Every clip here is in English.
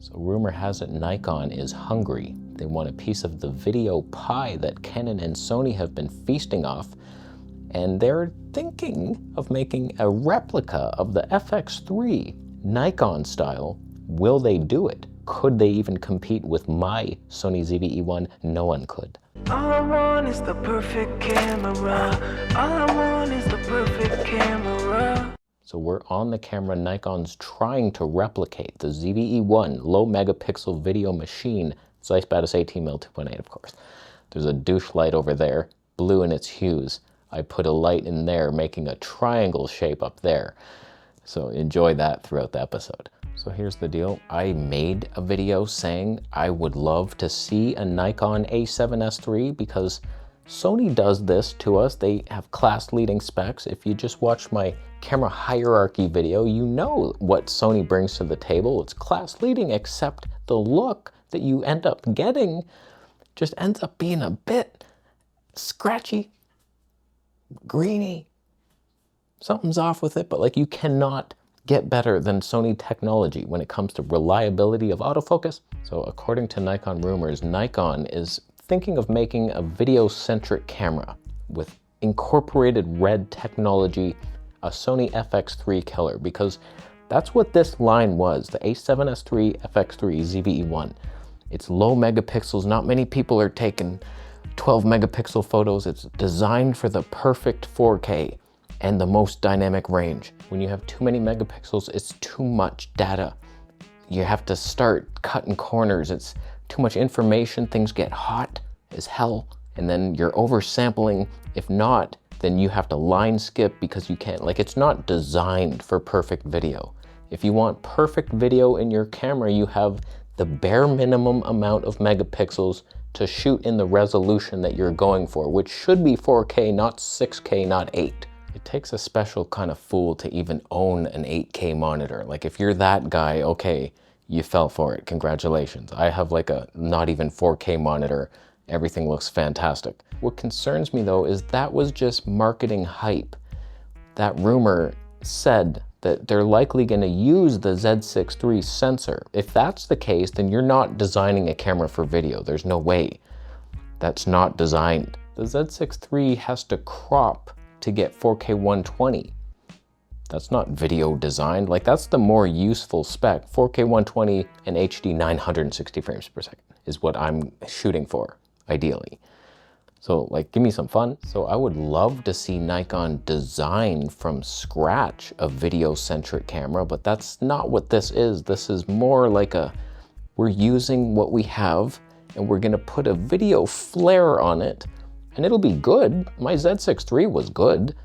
So rumor has it Nikon is hungry. They want a piece of the video pie that Canon and Sony have been feasting off, and they're thinking of making a replica of the FX3 Nikon style. Will they do it? Could they even compete with my Sony ZV-E1? No one could. All I want is the perfect camera. All I want is the perfect camera. So we're on the camera Nikon's trying to replicate the ZV-E1 low megapixel video machine. Zeiss Batis 18mm 2.8, of course. There's a douche light over there, blue in its hues. I put a light in there, making a triangle shape up there. So enjoy that throughout the episode. So here's the deal. I made a video saying I would love to see a Nikon A7S III because Sony does this to us. They have class-leading specs. If you just watch my camera hierarchy video, you know what Sony brings to the table. It's class-leading, except the look that you end up getting just ends up being a bit scratchy, greeny. Something's off with it, but like you cannot get better than Sony technology when it comes to reliability of autofocus. So according to Nikon rumors, Nikon is thinking of making a video-centric camera with incorporated red technology, a Sony FX3 killer, because that's what this line was, the A7S III FX3 ZV-E1. It's low megapixels. Not many people are taking 12 megapixel photos. It's designed for the perfect 4K and the most dynamic range. When you have too many megapixels, it's too much data. You have to start cutting corners. It's too much information. Things get hot as hell, and then you're oversampling. If not, then you have to line skip because you can't, like, it's not designed for perfect video. If you want perfect video in your camera, you have the bare minimum amount of megapixels to shoot in the resolution that you're going for, which should be 4K, not 6K, not 8. It takes a special kind of fool to even own an 8K monitor. Like if you're that guy, okay, you fell for it, congratulations. I have like a not even 4K monitor. Everything looks fantastic. What concerns me though is that was just marketing hype. That rumor said that they're likely gonna use the Z6 III sensor. If that's the case, then you're not designing a camera for video. There's no way. That's not designed. The Z6 III has to crop to get 4K 120. That's not video designed. Like that's the more useful spec. 4K 120 and HD 960 frames per second is what I'm shooting for, ideally. So like, give me some fun. So I would love to see Nikon design from scratch a video-centric camera, but that's not what this is. This is more like we're using what we have and we're gonna put a video flare on it and it'll be good. My Z6 III was good.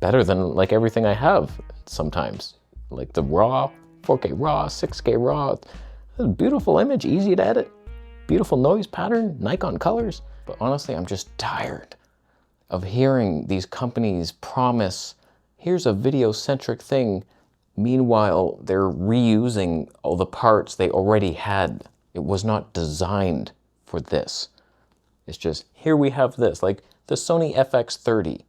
Better than like everything I have sometimes. Like the RAW, 4K RAW, 6K RAW. It's a beautiful image, easy to edit. Beautiful noise pattern, Nikon colors. But honestly, I'm just tired of hearing these companies promise, here's a video-centric thing. Meanwhile, they're reusing all the parts they already had. It was not designed for this. It's just, here we have this, like the Sony FX3.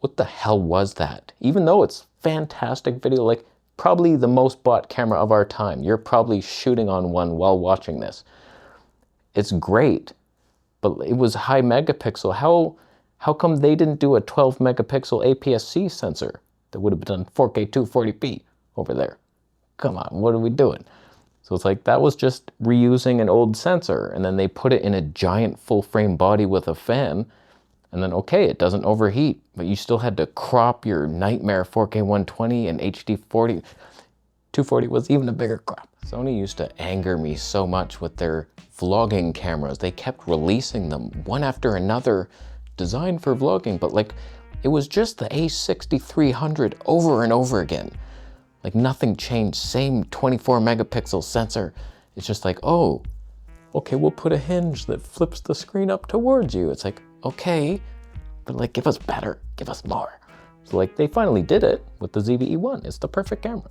What the hell was that? Even though it's fantastic video, like probably the most bought camera of our time. You're probably shooting on one while watching this. It's great, but it was high megapixel. How come they didn't do a 12 megapixel APS-C sensor that would have done 4K 240p over there? Come on, what are we doing? So it's like, that was just reusing an old sensor, and then they put it in a giant full frame body with a fan, and then okay, it doesn't overheat, but you still had to crop your nightmare 4K 120 and HD 240 was even a bigger crop. Sony used to anger me so much with their vlogging cameras. They kept releasing them one after another, designed for vlogging, but like, it was just the A6300 over and over again. Like nothing changed, same 24 megapixel sensor. It's just like, oh, okay, we'll put a hinge that flips the screen up towards you. It's like, okay, but like, give us better, give us more. So like, they finally did it with the ZV-E1. It's the perfect camera.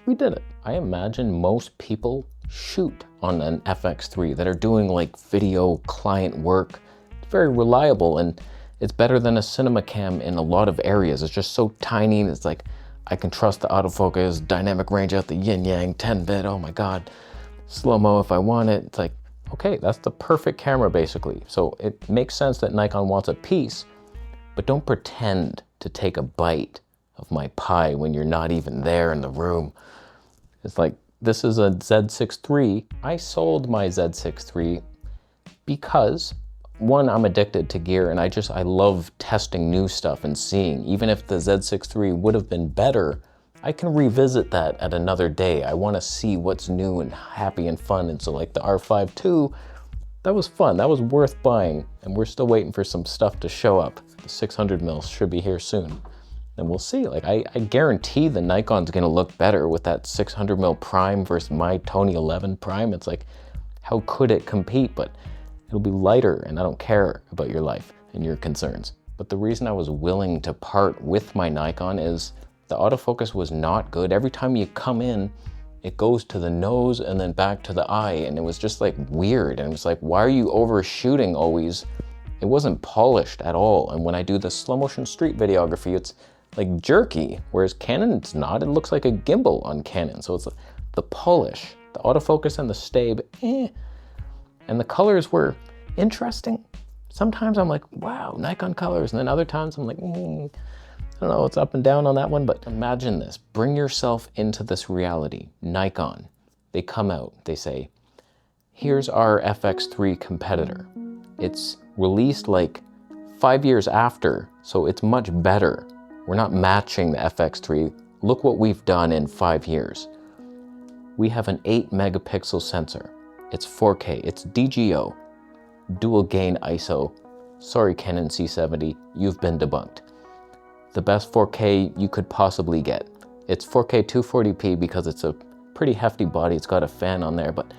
We did it. I imagine most people shoot on an FX3 that are doing like video client work. It's very reliable and it's better than a cinema cam in a lot of areas. It's just so tiny and it's like, I can trust the autofocus, dynamic range out the yin yang, 10-bit, oh my God. slow-mo if I want it. It's like, okay, that's the perfect camera basically. So it makes sense that Nikon wants a piece, but don't pretend to take a bite of my pie when you're not even there in the room. It's like, this is a Z6 III. I sold my Z6 III because, one, I'm addicted to gear and I love testing new stuff and seeing. Even if the Z6 III would have been better, I can revisit that at another day. I want to see what's new and happy and fun. And so like the R5 II, that was fun. That was worth buying. And we're still waiting for some stuff to show up. The 600mm should be here soon. And we'll see. Like I guarantee the Nikon's gonna look better with that 600mm prime versus my Tony 11 prime. It's like, how could it compete? But it'll be lighter, and I don't care about your life and your concerns. But the reason I was willing to part with my Nikon is the autofocus was not good. Every time you come in, it goes to the nose and then back to the eye, and it was just like weird. And it was like, why are you overshooting always? It wasn't polished at all. And when I do the slow motion street videography, it's like jerky, whereas Canon, it's not. It looks like a gimbal on Canon. So it's the polish, the autofocus and the stabe, and the colors were interesting. Sometimes I'm like, wow, Nikon colors. And then other times I'm like, I don't know, it's up and down on that one. But imagine this, bring yourself into this reality. Nikon, they come out, they say, here's our FX3 competitor. It's released like 5 years after, so it's much better. We're not matching the FX3. Look what we've done in 5 years. We have an 8-megapixel sensor. It's 4K, it's DGO, dual gain ISO. Sorry, Canon C70, you've been debunked. The best 4K you could possibly get. It's 4K 240p because it's a pretty hefty body. It's got a fan on there, but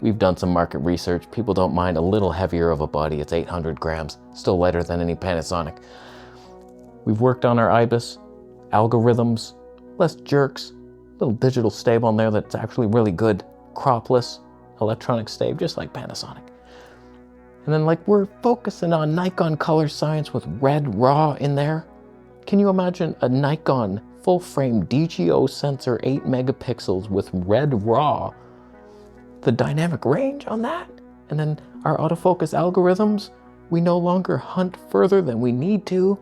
we've done some market research. People don't mind a little heavier of a body. It's 800 grams, still lighter than any Panasonic. We've worked on our IBIS, algorithms, less jerks, little digital stave on there that's actually really good, cropless, electronic stave, just like Panasonic. And then like we're focusing on Nikon color science with red raw in there. Can you imagine a Nikon full frame DGO sensor, 8 megapixels with red raw? The dynamic range on that? And then our autofocus algorithms, we no longer hunt further than we need to.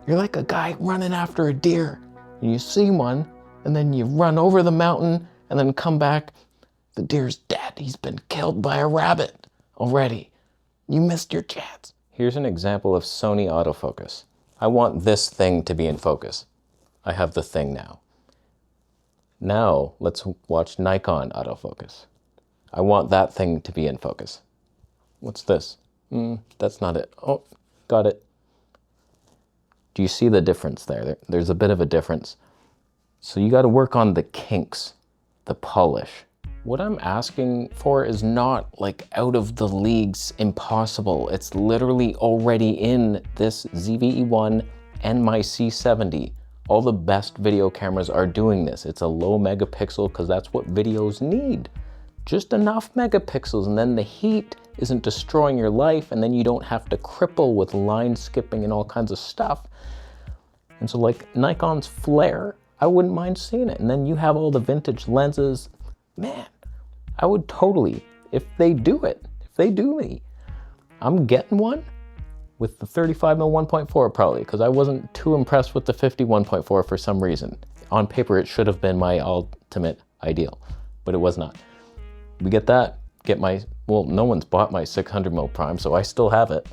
You're like a guy running after a deer, and you see one, and then you run over the mountain, and then come back, the deer's dead. He's been killed by a rabbit already. You missed your chance. Here's an example of Sony autofocus. I want this thing to be in focus. I have the thing now. Now, let's watch Nikon autofocus. I want that thing to be in focus. What's this? That's not it. Oh, got it. Do you see the difference there? There's a bit of a difference. So you got to work on the kinks, the polish. What I'm asking for is not like out of the leagues impossible. It's literally already in this ZVE1 and my C70. All the best video cameras are doing this. It's a low megapixel because that's what videos need. Just enough megapixels, and then the heat isn't destroying your life, and then you don't have to cripple with line skipping and all kinds of stuff. And so like Nikon's flare, I wouldn't mind seeing it. And then you have all the vintage lenses. Man, I would totally, if they do it, if they do me, I'm getting one with the 35mm 1.4 probably, because I wasn't too impressed with the 50 1.4 for some reason. On paper, it should have been my ultimate ideal, but it was not. We get that, get my, well, no one's bought my 600mm prime, so I still have it.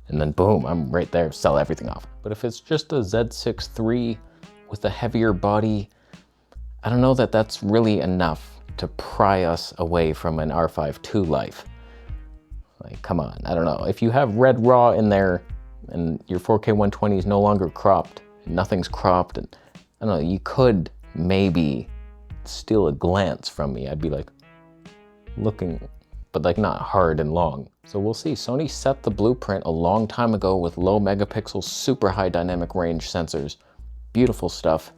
And then boom, I'm right there, sell everything off. But if it's just a Z6 III with a heavier body, I don't know that that's really enough to pry us away from an R5 II life. Like, come on, I don't know. If you have red raw in there and your 4K 120 is no longer cropped, and nothing's cropped, and I don't know, you could maybe steal a glance from me. I'd be like looking, but like not hard and long. So we'll see. Sony set the blueprint a long time ago with low megapixel, super high dynamic range sensors. Beautiful stuff.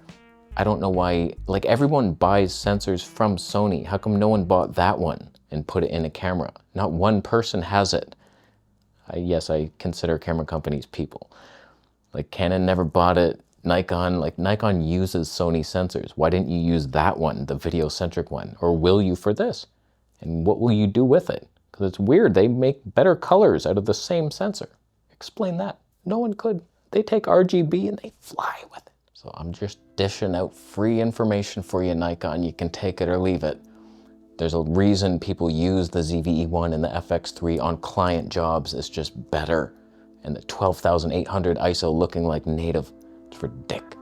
I don't know why, like everyone buys sensors from Sony. How come no one bought that one and put it in a camera? Not one person has it. Yes, I consider camera companies people. Like Canon never bought it. Nikon, like Nikon uses Sony sensors. Why didn't you use that one, the video-centric one? Or will you for this? And what will you do with it? Because it's weird, they make better colors out of the same sensor. Explain that. No one could. They take RGB and they fly with it. So I'm just dishing out free information for you, Nikon. You can take it or leave it. There's a reason people use the ZVE1 and the FX3 on client jobs. It's just better. And the 12,800 ISO looking like native, it's for dick.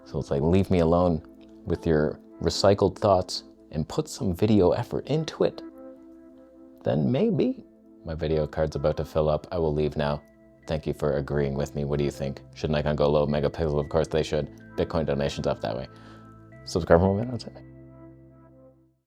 So it's like, leave me alone with your recycled thoughts and put some video effort into it. Then maybe. My video card's about to fill up. I will leave now. Thank you for agreeing with me. What do you think? Should Nikon go low megapixel? Of course they should. Bitcoin donations up that way. Subscribe for more videos.